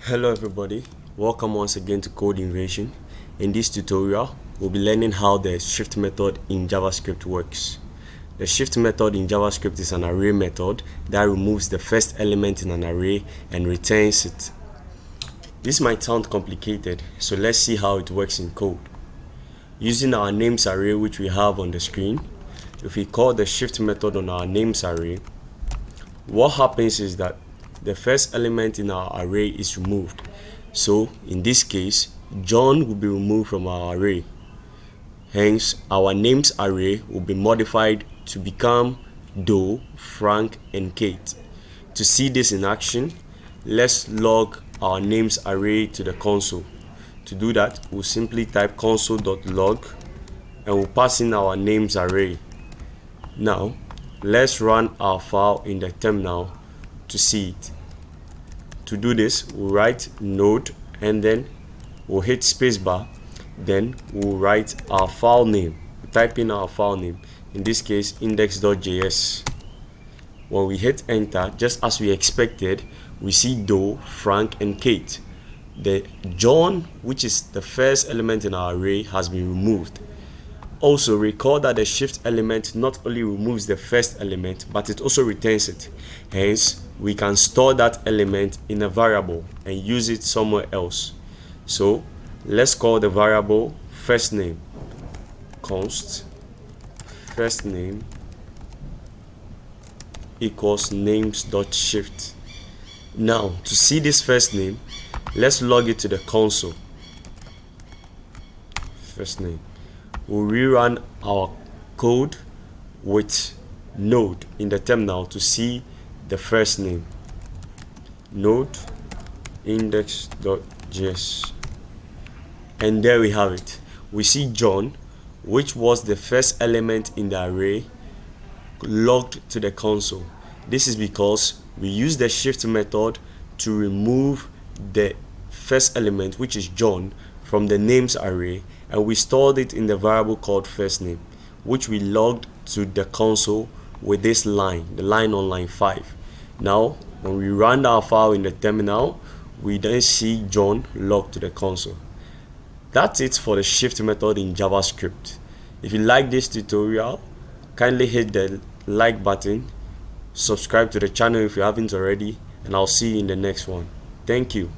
Hello everybody, welcome once again to Code Invasion. In this tutorial, we'll be learning how the shift method in JavaScript works. The shift method in JavaScript is an array method that removes the first element in an array and returns it. This might sound complicated, so let's see how it works in code. Using our names array which we have on the screen, if we call the shift method on our names array, what happens is that the first element in our array is removed. So in this case, John will be removed from our array. Hence, our names array will be modified to become Doe, Frank, and Kate. To see this in action, let's log our names array to the console. To do that, we'll simply type console.log and we'll pass in our names array. Now, let's run our file in the terminal to see it. To do this, we'll write node and then we'll hit spacebar. Then we'll write our file name. Type in our file name, in this case index.js. When we hit enter, just as we expected, we see Doe, Frank, and Kate. The John, which is the first element in our array, has been removed. Also, recall that the shift element not only removes the first element, but it also returns it. Hence, we can store that element in a variable and use it somewhere else. So, let's call the variable first name. Const first name equals names.shift. Now, to see this first name, let's log it to the console. First name. We'll rerun our code with node in the terminal to see the first name. Node index.js. And there we have it. We see John, which was the first element in the array, logged to the console. This is because we use the shift method to remove the first element, which is John, from the names array, and we stored it in the variable called first name, which we logged to the console with this line, the line on line 5. Now, when we run our file in the terminal, we then see John logged to the console. That's it for the shift method in JavaScript. If you like this tutorial, kindly hit the like button, subscribe to the channel if you haven't already, and I'll see you in the next one. Thank you.